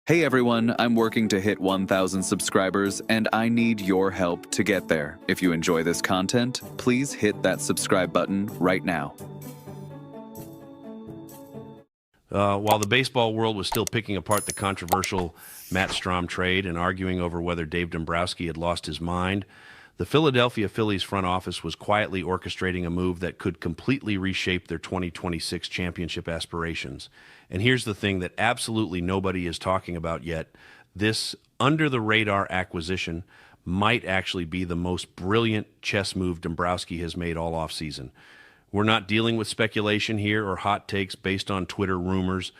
Hey everyone, I'm working to hit 1,000 subscribers, and I need your help to get there. If you enjoy this content, please hit that subscribe button right now. While the baseball world was still picking apart the controversial Matt Strahm trade and arguing over whether Dave Dombrowski had lost his mind, the Philadelphia Phillies front office was quietly orchestrating a move that could completely reshape their 2026 championship aspirations. And here's the thing that absolutely nobody is talking about yet. This under-the-radar acquisition might actually be the most brilliant chess move Dombrowski has made all offseason. We're not dealing with speculation here or hot takes based on Twitter rumors.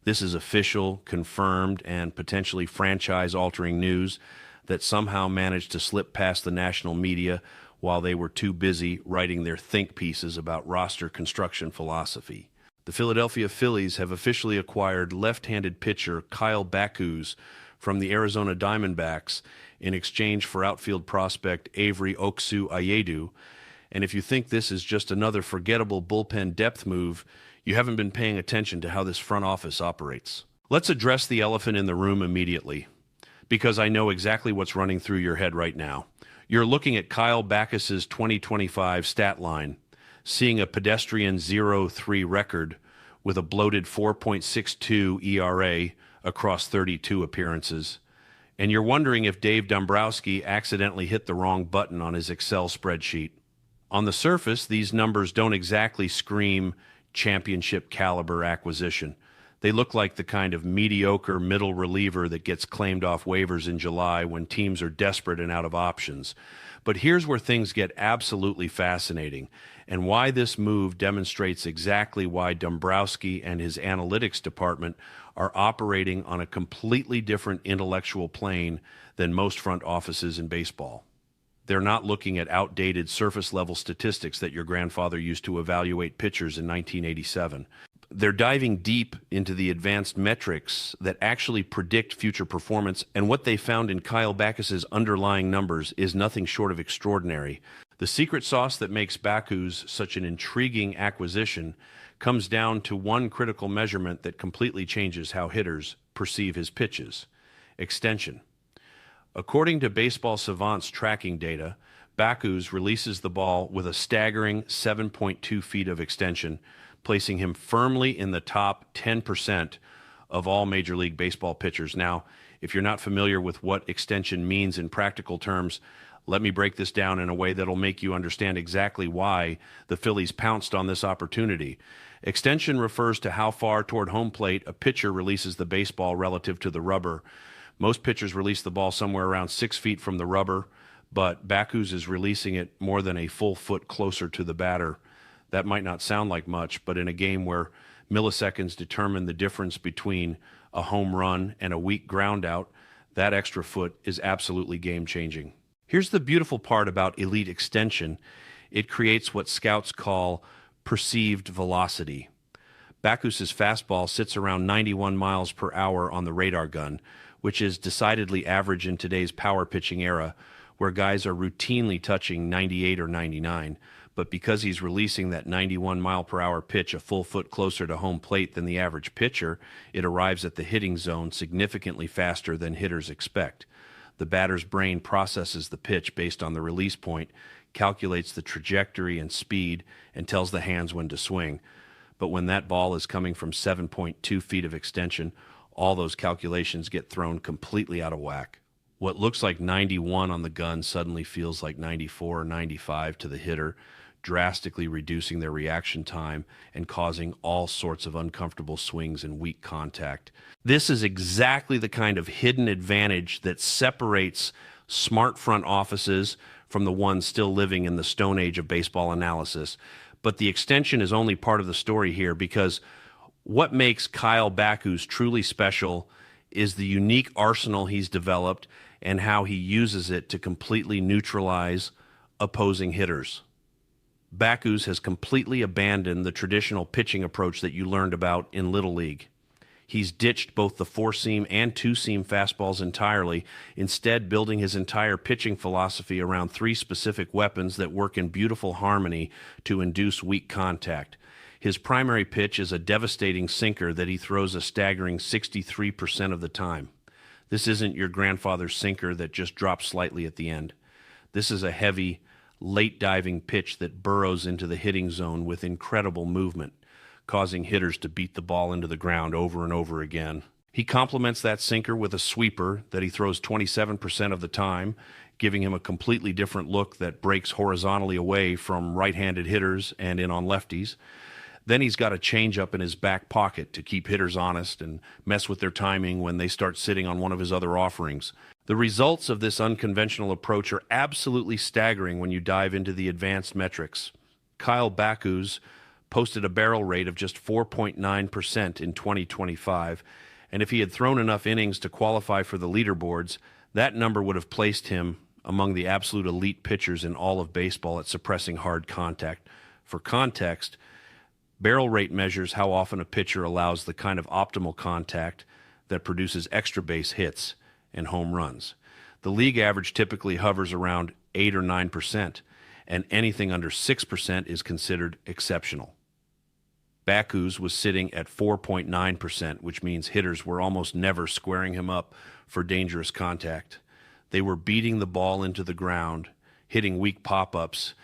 This is official, confirmed, and potentially franchise-altering news that somehow managed to slip past the national media while they were too busy writing their think pieces about roster construction philosophy. The Philadelphia Phillies have officially acquired left-handed pitcher Kyle Backus from the Arizona Diamondbacks in exchange for outfield prospect Avery Oksu-Ayedu. And if you think this is just another forgettable bullpen depth move, you haven't been paying attention to how this front office operates. Let's address the elephant in the room immediately, because I know exactly what's running through your head right now. You're looking at Kyle Backus's 2025 stat line, seeing a pedestrian 0-3 record with a bloated 4.62 ERA across 32 appearances. And you're wondering if Dave Dombrowski accidentally hit the wrong button on his Excel spreadsheet. On the surface, these numbers don't exactly scream championship caliber acquisition. They look like the kind of mediocre middle reliever that gets claimed off waivers in July when teams are desperate and out of options. But here's where things get absolutely fascinating, and why this move demonstrates exactly why Dombrowski and his analytics department are operating on a completely different intellectual plane than most front offices in baseball. They're not looking at outdated surface-level statistics that your grandfather used to evaluate pitchers in 1987. They're diving deep into the advanced metrics that actually predict future performance, and what they found in Kyle Backus's underlying numbers is nothing short of extraordinary. The secret sauce that makes Backus such an intriguing acquisition comes down to one critical measurement that completely changes how hitters perceive his pitches: extension. According to Baseball Savant's tracking data, Backus releases the ball with a staggering 7.2 feet of extension, placing him firmly in the top 10% of all Major League Baseball pitchers. Now, if you're not familiar with what extension means in practical terms, let me break this down in a way that'll make you understand exactly why the Phillies pounced on this opportunity. Extension refers to how far toward home plate a pitcher releases the baseball relative to the rubber. Most pitchers release the ball somewhere around 6 feet from the rubber, but Backus is releasing it more than a full foot closer to the batter. That might not sound like much, but in a game where milliseconds determine the difference between a home run and a weak ground out, that extra foot is absolutely game-changing. Here's the beautiful part about elite extension. It creates what scouts call perceived velocity. Backus's fastball sits around 91 miles per hour on the radar gun, which is decidedly average in today's power pitching era, where guys are routinely touching 98 or 99. But because he's releasing that 91 mile per hour pitch a full foot closer to home plate than the average pitcher, it arrives at the hitting zone significantly faster than hitters expect. The batter's brain processes the pitch based on the release point, calculates the trajectory and speed, and tells the hands when to swing. But when that ball is coming from 7.2 feet of extension, all those calculations get thrown completely out of whack. What looks like 91 on the gun suddenly feels like 94 or 95 to the hitter, drastically reducing their reaction time and causing all sorts of uncomfortable swings and weak contact. This is exactly the kind of hidden advantage that separates smart front offices from the ones still living in the Stone Age of baseball analysis. But the extension is only part of the story here, because what makes Kyle Backus truly special is the unique arsenal he's developed and how he uses it to completely neutralize opposing hitters. Backus has completely abandoned the traditional pitching approach that you learned about in Little League. He's ditched both the four-seam and two-seam fastballs entirely, instead building his entire pitching philosophy around three specific weapons that work in beautiful harmony to induce weak contact. His primary pitch is a devastating sinker that he throws a staggering 63% of the time. This isn't your grandfather's sinker that just drops slightly at the end. This is a heavy, late diving pitch that burrows into the hitting zone with incredible movement, causing hitters to beat the ball into the ground over and over again. He complements that sinker with a sweeper that he throws 27% of the time, giving him a completely different look that breaks horizontally away from right-handed hitters and in on lefties. Then he's got a changeup in his back pocket to keep hitters honest and mess with their timing when they start sitting on one of his other offerings. The results of this unconventional approach are absolutely staggering when you dive into the advanced metrics. Kyle Backus posted a barrel rate of just 4.9% in 2025, and if he had thrown enough innings to qualify for the leaderboards, that number would have placed him among the absolute elite pitchers in all of baseball at suppressing hard contact. For context, barrel rate measures how often a pitcher allows the kind of optimal contact that produces extra base hits and home runs. The league average typically hovers around 8 or 9%, and anything under 6% is considered exceptional. Backus was sitting at 4.9%, which means hitters were almost never squaring him up for dangerous contact. They were beating the ball into the ground, hitting weak pop-ups,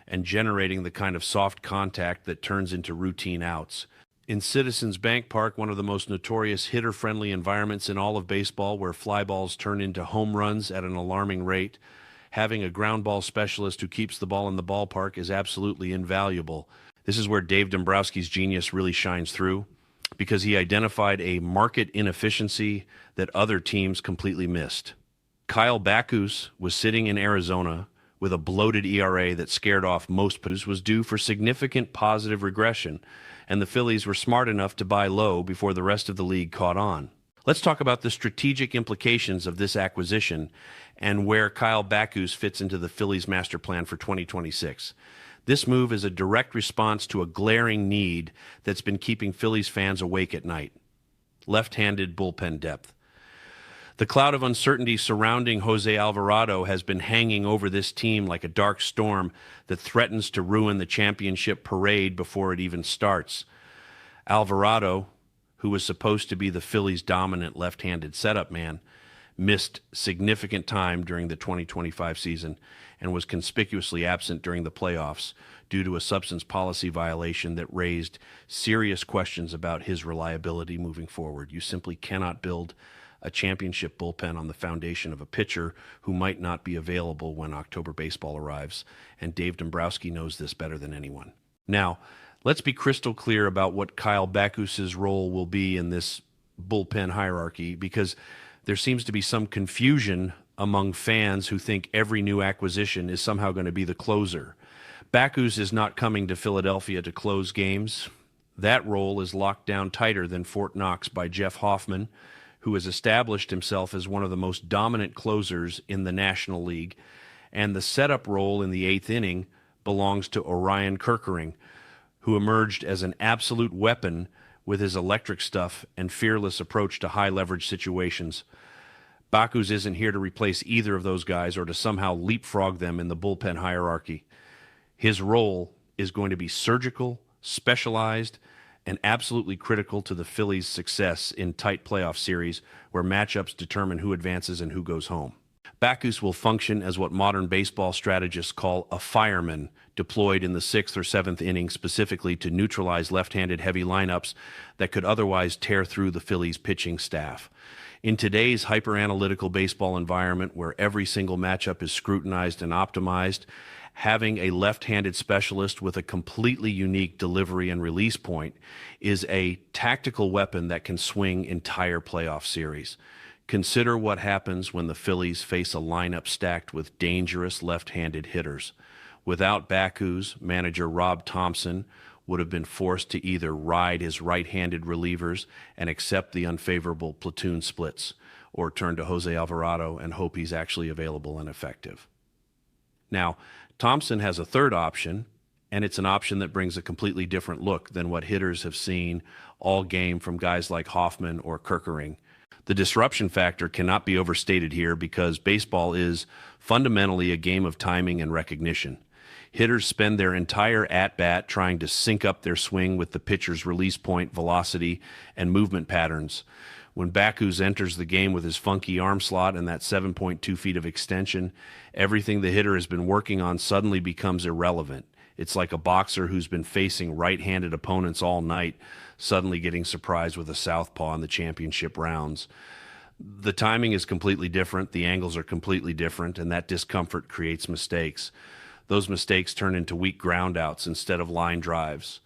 and generating the kind of soft contact that turns into routine outs. In Citizens Bank Park, one of the most notorious hitter-friendly environments in all of baseball, where fly balls turn into home runs at an alarming rate, having a ground ball specialist who keeps the ball in the ballpark is absolutely invaluable. This is where Dave Dombrowski's genius really shines through, because he identified a market inefficiency that other teams completely missed. Kyle Backus was sitting in Arizona with a bloated ERA that scared off most pitchers, was due for significant positive regression, and the Phillies were smart enough to buy low before the rest of the league caught on. Let's talk about the strategic implications of this acquisition and where Kyle Backus fits into the Phillies' master plan for 2026. This move is a direct response to a glaring need that's been keeping Phillies fans awake at night: left-handed bullpen depth. The cloud of uncertainty surrounding Jose Alvarado has been hanging over this team like a dark storm that threatens to ruin the championship parade before it even starts. Alvarado, who was supposed to be the Phillies' dominant left-handed setup man, missed significant time during the 2025 season and was conspicuously absent during the playoffs due to a substance policy violation that raised serious questions about his reliability moving forward. You simply cannot build a championship bullpen on the foundation of a pitcher who might not be available when October baseball arrives, and Dave Dombrowski knows this better than anyone. Now, let's be crystal clear about what Kyle Backus's role will be in this bullpen hierarchy, because there seems to be some confusion among fans who think every new acquisition is somehow going to be the closer. Backus is not coming to Philadelphia to close games. That role is locked down tighter than Fort Knox by Jeff Hoffman, who has established himself as one of the most dominant closers in the National League, and the setup role in the eighth inning belongs to Orion Kerkering, who emerged as an absolute weapon with his electric stuff and fearless approach to high-leverage situations. Backus isn't here to replace either of those guys or to somehow leapfrog them in the bullpen hierarchy. His role is going to be surgical, specialized, and absolutely critical to the Phillies' success in tight playoff series where matchups determine who advances and who goes home. Backus will function as what modern baseball strategists call a fireman, deployed in the 6th or 7th inning specifically to neutralize left-handed heavy lineups that could otherwise tear through the Phillies' pitching staff. In today's hyper-analytical baseball environment where every single matchup is scrutinized and optimized, having a left-handed specialist with a completely unique delivery and release point is a tactical weapon that can swing entire playoff series. Consider what happens when the Phillies face a lineup stacked with dangerous left-handed hitters. Without Backus, manager Rob Thompson would have been forced to either ride his right-handed relievers and accept the unfavorable platoon splits, or turn to Jose Alvarado and hope he's actually available and effective. Now, Thompson has a third option, and it's an option that brings a completely different look than what hitters have seen all game from guys like Hoffman or Kerkering. The disruption factor cannot be overstated here because baseball is fundamentally a game of timing and recognition. Hitters spend their entire at-bat trying to sync up their swing with the pitcher's release point, velocity, and movement patterns. When Backus enters the game with his funky arm slot and that 7.2 feet of extension, everything the hitter has been working on suddenly becomes irrelevant. It's like a boxer who's been facing right-handed opponents all night, suddenly getting surprised with a southpaw in the championship rounds. The timing is completely different, the angles are completely different, and that discomfort creates mistakes. Those mistakes turn into weak groundouts instead of line drives.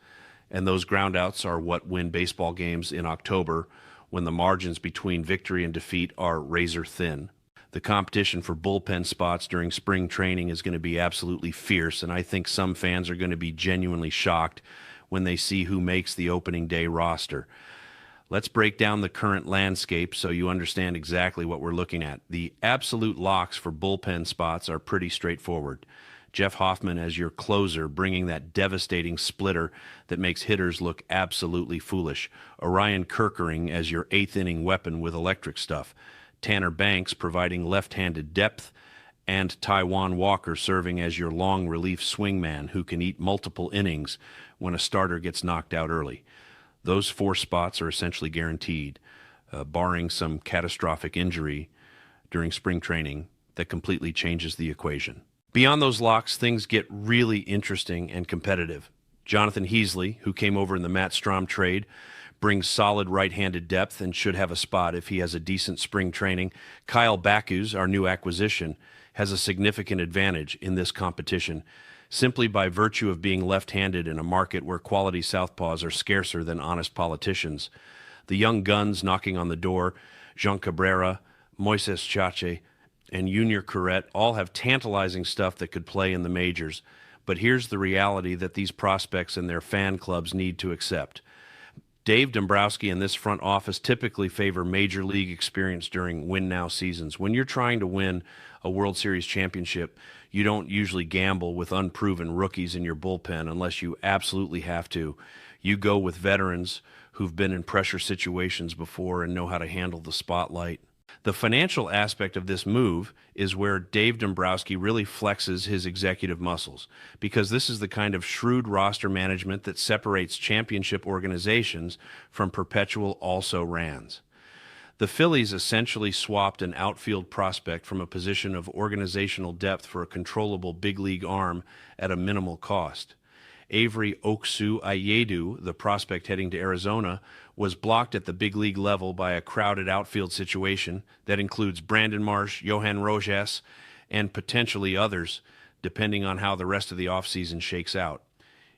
And those groundouts are what win baseball games in October, when the margins between victory and defeat are razor thin. The competition for bullpen spots during spring training is going to be absolutely fierce, and I think some fans are going to be genuinely shocked when they see who makes the opening day roster. Let's break down the current landscape so you understand exactly what we're looking at. The absolute locks for bullpen spots are pretty straightforward. Jeff Hoffman as your closer, bringing that devastating splitter that makes hitters look absolutely foolish. Orion Kerkering as your eighth-inning weapon with electric stuff. Tanner Banks providing left-handed depth, and Taijuan Walker serving as your long relief swingman who can eat multiple innings when a starter gets knocked out early. Those four spots are essentially guaranteed, barring some catastrophic injury during spring training that completely changes the equation. Beyond those locks, things get really interesting and competitive. Jonathan Heasley, who came over in the Matt Strahm trade, brings solid right-handed depth and should have a spot if he has a decent spring training. Kyle Backus, our new acquisition, has a significant advantage in this competition simply by virtue of being left-handed in a market where quality southpaws are scarcer than honest politicians. The young guns knocking on the door, Jean Cabrera, Moises Chache, and Junior Curret all have tantalizing stuff that could play in the majors. But here's the reality that these prospects and their fan clubs need to accept. Dave Dombrowski and this front office typically favor major league experience during win-now seasons. When you're trying to win a World Series championship, you don't usually gamble with unproven rookies in your bullpen unless you absolutely have to. You go with veterans who've been in pressure situations before and know how to handle the spotlight. The financial aspect of this move is where Dave Dombrowski really flexes his executive muscles, because this is the kind of shrewd roster management that separates championship organizations from perpetual also-rans. The Phillies essentially swapped an outfield prospect from a position of organizational depth for a controllable big league arm at a minimal cost. Avery Oksu Ayedu, the prospect heading to Arizona, was blocked at the big league level by a crowded outfield situation that includes Brandon Marsh, Johan Rojas, and potentially others, depending on how the rest of the offseason shakes out.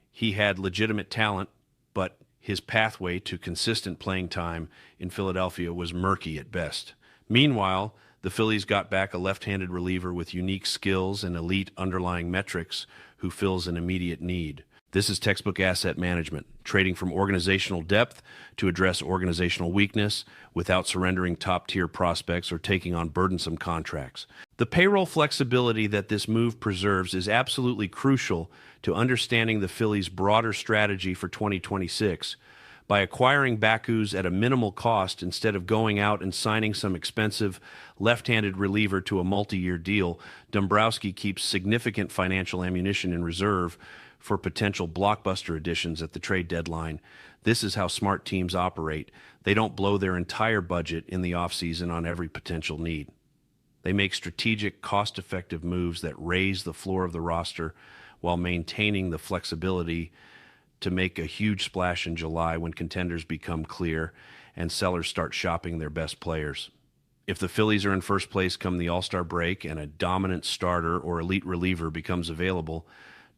He had legitimate talent, but his pathway to consistent playing time in Philadelphia was murky at best. Meanwhile, the Phillies got back a left-handed reliever with unique skills and elite underlying metrics who fills an immediate need. This is textbook asset management, trading from organizational depth to address organizational weakness without surrendering top-tier prospects or taking on burdensome contracts. The payroll flexibility that this move preserves is absolutely crucial to understanding the Phillies' broader strategy for 2026. By acquiring Backus at a minimal cost instead of going out and signing some expensive left-handed reliever to a multi-year deal, Dombrowski keeps significant financial ammunition in reserve for potential blockbuster additions at the trade deadline. This is how smart teams operate. They don't blow their entire budget in the offseason on every potential need. They make strategic, cost-effective moves that raise the floor of the roster while maintaining the flexibility to make a huge splash in July when contenders become clear and sellers start shopping their best players. If the Phillies are in first place come the All-Star break and a dominant starter or elite reliever becomes available,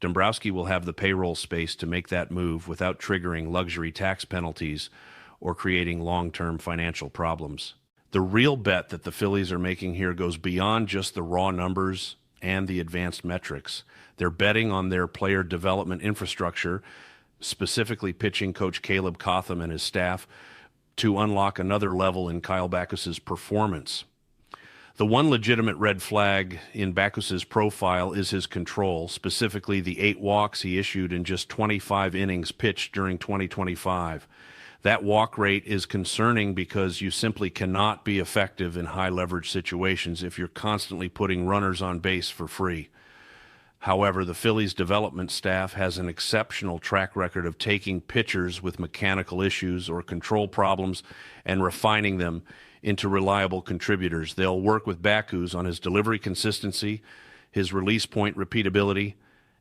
Dombrowski will have the payroll space to make that move without triggering luxury tax penalties or creating long-term financial problems. The real bet that the Phillies are making here goes beyond just the raw numbers and the advanced metrics. They're betting on their player development infrastructure, specifically pitching coach Caleb Cotham and his staff, to unlock another level in Kyle Backus's performance. The one legitimate red flag in Backus's profile is his control, specifically the 8 walks he issued in just 25 innings pitched during 2025. That walk rate is concerning because you simply cannot be effective in high-leverage situations if you're constantly putting runners on base for free. However, the Phillies development staff has an exceptional track record of taking pitchers with mechanical issues or control problems and refining them into reliable contributors. They'll work with Backus on his delivery consistency, his release point repeatability,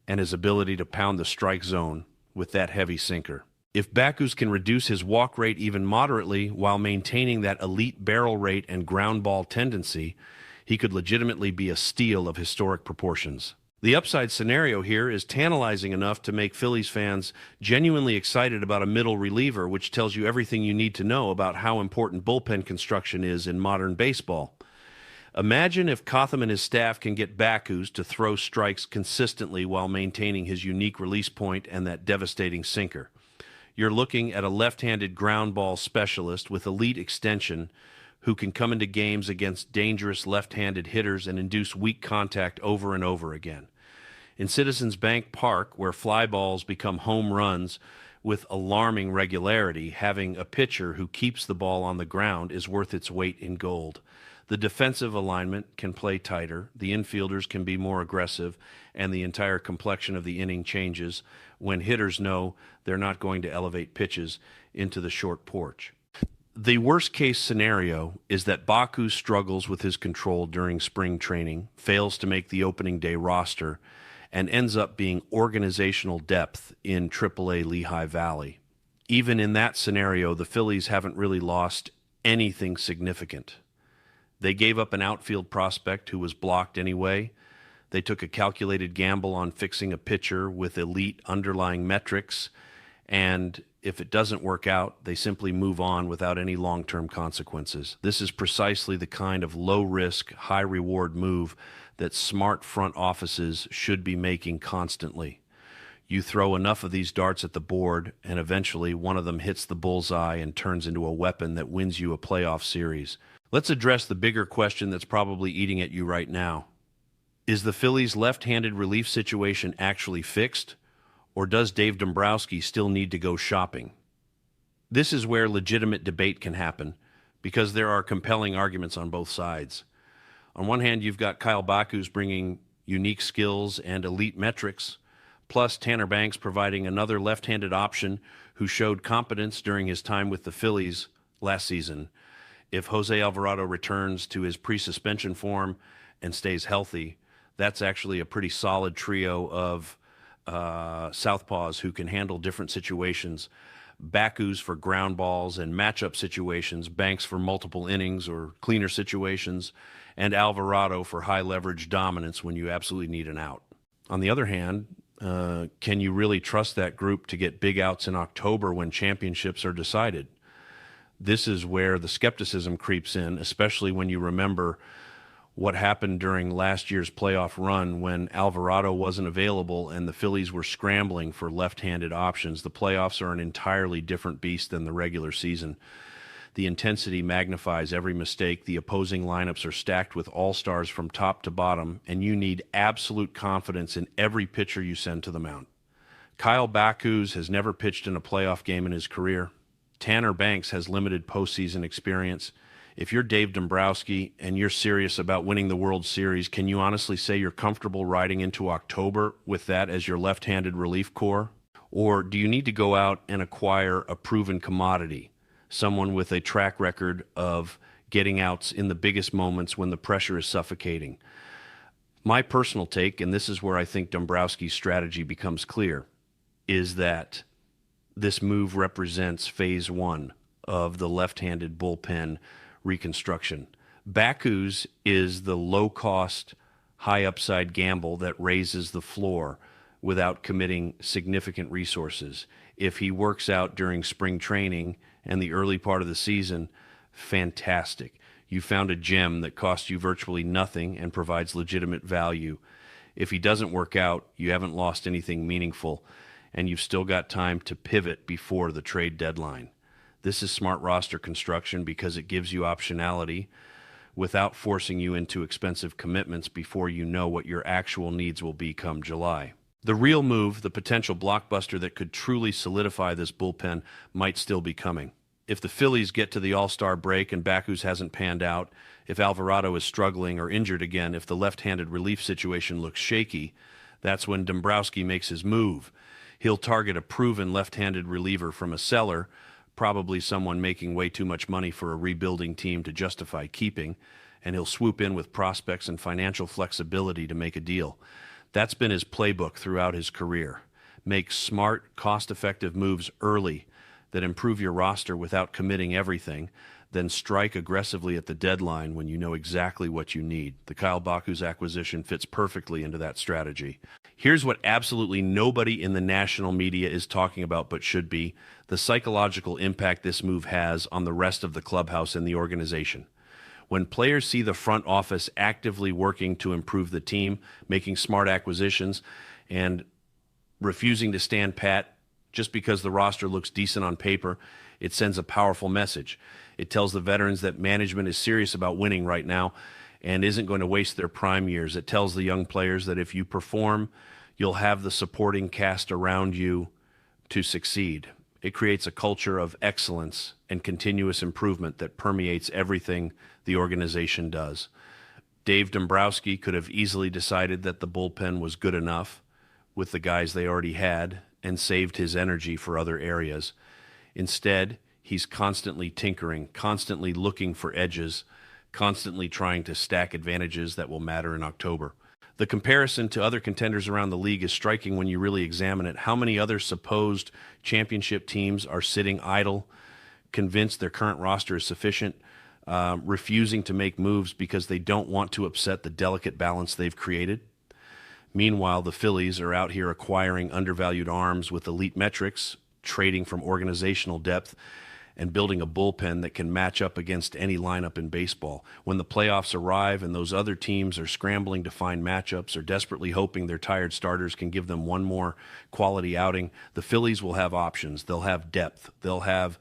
and his ability to pound the strike zone with that heavy sinker. If Backus can reduce his walk rate even moderately while maintaining that elite barrel rate and ground ball tendency, he could legitimately be a steal of historic proportions. The upside scenario here is tantalizing enough to make Phillies fans genuinely excited about a middle reliever, which tells you everything you need to know about how important bullpen construction is in modern baseball. Imagine if Cotham and his staff can get Backus to throw strikes consistently while maintaining his unique release point and that devastating sinker. You're looking at a left-handed ground ball specialist with elite extension who can come into games against dangerous left-handed hitters and induce weak contact over and over again. In Citizens Bank Park, where fly balls become home runs with alarming regularity, having a pitcher who keeps the ball on the ground is worth its weight in gold. The defensive alignment can play tighter, the infielders can be more aggressive, and the entire complexion of the inning changes when hitters know they're not going to elevate pitches into the short porch. The worst-case scenario is that Backus struggles with his control during spring training, fails to make the opening day roster, and ends up being organizational depth in AAA Lehigh Valley. Even in that scenario, the Phillies haven't really lost anything significant. They gave up an outfield prospect who was blocked anyway. They took a calculated gamble on fixing a pitcher with elite underlying metrics, and if it doesn't work out, they simply move on without any long-term consequences. This is precisely the kind of low-risk, high-reward move that smart front offices should be making constantly. You throw enough of these darts at the board, and eventually one of them hits the bullseye and turns into a weapon that wins you a playoff series. Let's address the bigger question that's probably eating at you right now. Is the Phillies' left-handed relief situation actually fixed? Or does Dave Dombrowski still need to go shopping? This is where legitimate debate can happen, because there are compelling arguments on both sides. On one hand, you've got Kyle Backus bringing unique skills and elite metrics, plus Tanner Banks providing another left-handed option who showed competence during his time with the Phillies last season. If Jose Alvarado returns to his pre-suspension form and stays healthy, that's actually a pretty solid trio of southpaws who can handle different situations. Backus for ground balls and matchup situations, Banks for multiple innings or cleaner situations, and Alvarado for high leverage dominance when you absolutely need an out. On the other hand, can you really trust that group to get big outs in October when championships are decided? This is where the skepticism creeps in, especially when you remember what happened during last year's playoff run when Alvarado wasn't available and the Phillies were scrambling for left-handed options. The playoffs are an entirely different beast than the regular season. The intensity magnifies every mistake. The opposing lineups are stacked with all-stars from top to bottom, and you need absolute confidence in every pitcher you send to the mound. Kyle Backus has never pitched in a playoff game in his career. Tanner Banks has limited postseason experience. If you're Dave Dombrowski and you're serious about winning the World Series, can you honestly say you're comfortable riding into October with that as your left-handed relief core? Or do you need to go out and acquire a proven commodity, someone with a track record of getting outs in the biggest moments when the pressure is suffocating? My personal take, and this is where I think Dombrowski's strategy becomes clear, is that this move represents phase one of the left-handed bullpen reconstruction. Backus is the low-cost, high-upside gamble that raises the floor without committing significant resources. If he works out during spring training and the early part of the season, fantastic. You found a gem that costs you virtually nothing and provides legitimate value. If he doesn't work out, you haven't lost anything meaningful, and you've still got time to pivot before the trade deadline. This is smart roster construction because it gives you optionality without forcing you into expensive commitments before you know what your actual needs will be come July. The real move, the potential blockbuster that could truly solidify this bullpen, might still be coming. If the Phillies get to the All-Star break and Backus hasn't panned out, if Alvarado is struggling or injured again, if the left-handed relief situation looks shaky, That's when Dombrowski makes his move. He'll target a proven left-handed reliever from a seller, probably someone making way too much money for a rebuilding team to justify keeping, and he'll swoop in with prospects and financial flexibility to make a deal. That's been his playbook throughout his career. Make smart, cost-effective moves early that improve your roster without committing everything, then strike aggressively at the deadline when you know exactly what you need. The Kyle Baku's acquisition fits perfectly into that strategy. Here's what absolutely nobody in the national media is talking about but should be: the psychological impact this move has on the rest of the clubhouse and the organization. When players see the front office actively working to improve the team, making smart acquisitions, and refusing to stand pat just because the roster looks decent on paper, it sends a powerful message. It tells the veterans that management is serious about winning right now and isn't going to waste their prime years. It tells the young players that if you perform, you'll have the supporting cast around you to succeed. It creates a culture of excellence and continuous improvement that permeates everything the organization does. Dave Dombrowski could have easily decided that the bullpen was good enough with the guys they already had and saved his energy for other areas. Instead, he's constantly tinkering, constantly looking for edges, constantly trying to stack advantages that will matter in October. The comparison to other contenders around the league is striking when you really examine it. How many other supposed championship teams are sitting idle, convinced their current roster is sufficient, refusing to make moves because they don't want to upset the delicate balance they've created? Meanwhile, the Phillies are out here acquiring undervalued arms with elite metrics, trading from organizational depth, and building a bullpen that can match up against any lineup in baseball. When the playoffs arrive and those other teams are scrambling to find matchups or desperately hoping their tired starters can give them one more quality outing, the Phillies will have options. They'll have depth. They'll have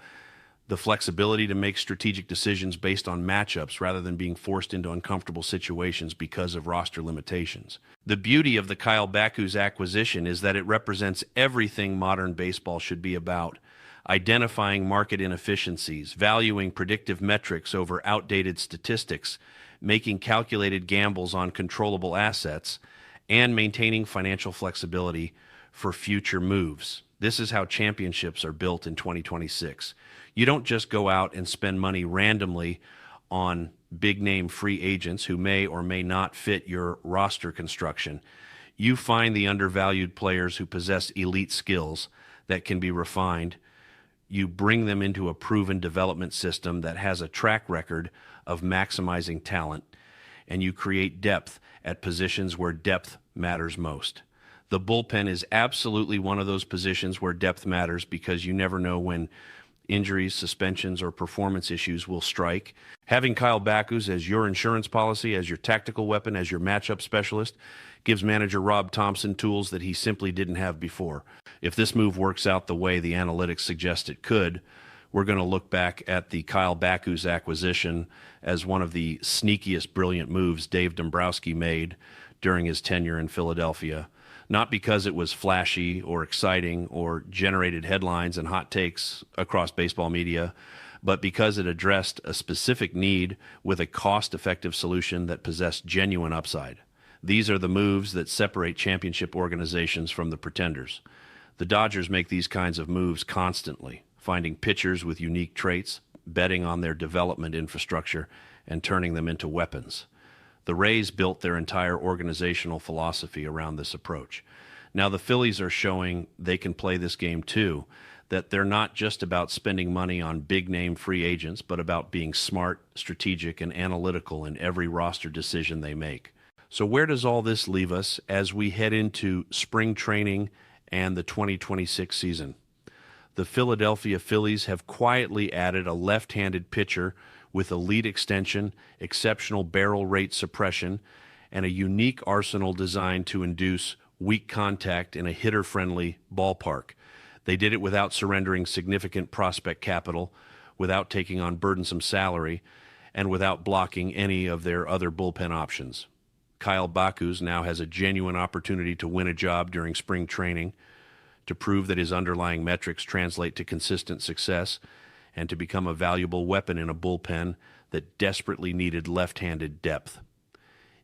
the flexibility to make strategic decisions based on matchups rather than being forced into uncomfortable situations because of roster limitations. The beauty of the Kyle Baku's acquisition is that it represents everything modern baseball should be about: identifying market inefficiencies, valuing predictive metrics over outdated statistics, making calculated gambles on controllable assets, and maintaining financial flexibility for future moves. This is how championships are built in 2026. You don't just go out and spend money randomly on big-name free agents who may or may not fit your roster construction. You find the undervalued players who possess elite skills that can be refined. You bring them into a proven development system that has a track record of maximizing talent, and you create depth at positions where depth matters most. The bullpen is absolutely one of those positions where depth matters because you never know when injuries, suspensions, or performance issues will strike. Having Kyle Bakus as your insurance policy, as your tactical weapon, as your matchup specialist, gives manager Rob Thompson tools that he simply didn't have before. If this move works out the way the analytics suggest it could, we're going to look back at the Kyle Bakus acquisition as one of the sneakiest brilliant moves Dave Dombrowski made during his tenure in Philadelphia. Not because it was flashy or exciting or generated headlines and hot takes across baseball media, but because it addressed a specific need with a cost-effective solution that possessed genuine upside. These are the moves that separate championship organizations from the pretenders. The Dodgers make these kinds of moves constantly, finding pitchers with unique traits, betting on their development infrastructure, and turning them into weapons. The Rays built their entire organizational philosophy around this approach. Now the Phillies are showing they can play this game too, that they're not just about spending money on big-name free agents, but about being smart, strategic, and analytical in every roster decision they make. So where does all this leave us as we head into spring training and the 2026 season? The Philadelphia Phillies have quietly added a left-handed pitcher with elite extension, exceptional barrel rate suppression, and a unique arsenal designed to induce weak contact in a hitter-friendly ballpark. They did it without surrendering significant prospect capital, without taking on burdensome salary, and without blocking any of their other bullpen options. Kyle Bakus now has a genuine opportunity to win a job during spring training, to prove that his underlying metrics translate to consistent success, and to become a valuable weapon in a bullpen that desperately needed left-handed depth.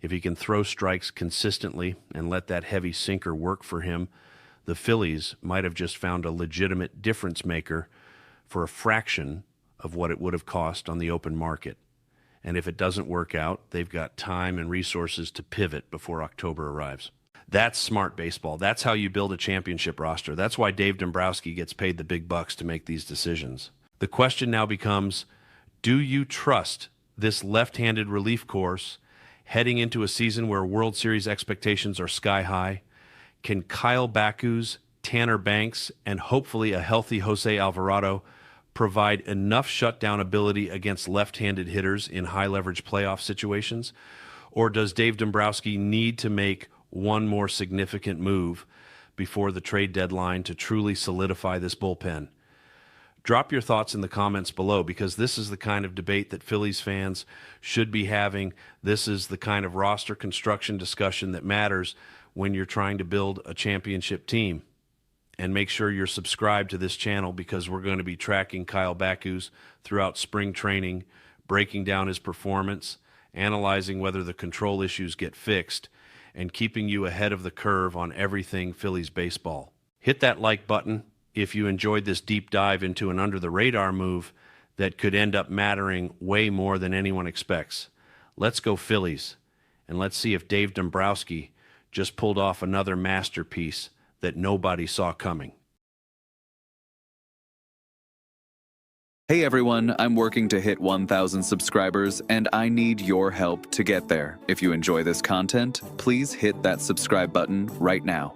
If he can throw strikes consistently and let that heavy sinker work for him, the Phillies might have just found a legitimate difference maker for a fraction of what it would have cost on the open market. And if it doesn't work out, they've got time and resources to pivot before October arrives. That's smart baseball. That's how you build a championship roster. That's why Dave Dombrowski gets paid the big bucks to make these decisions. The question now becomes, do you trust this left-handed relief course heading into a season where World Series expectations are sky high? Can Kyle Baku's, Tanner Banks, and hopefully a healthy Jose Alvarado provide enough shutdown ability against left-handed hitters in high-leverage playoff situations? Or does Dave Dombrowski need to make one more significant move before the trade deadline to truly solidify this bullpen? Drop your thoughts in the comments below, because this is the kind of debate that Phillies fans should be having. This is the kind of roster construction discussion that matters when you're trying to build a championship team. And make sure you're subscribed to this channel, because we're going to be tracking Kyle Bakus throughout spring training, breaking down his performance, analyzing whether the control issues get fixed, and keeping you ahead of the curve on everything Phillies baseball. Hit that like button if you enjoyed this deep dive into an under-the-radar move that could end up mattering way more than anyone expects. Let's go Phillies, and let's see if Dave Dombrowski just pulled off another masterpiece that nobody saw coming. Hey everyone, I'm working to hit 1,000 subscribers, and I need your help to get there. If you enjoy this content, please hit that subscribe button right now.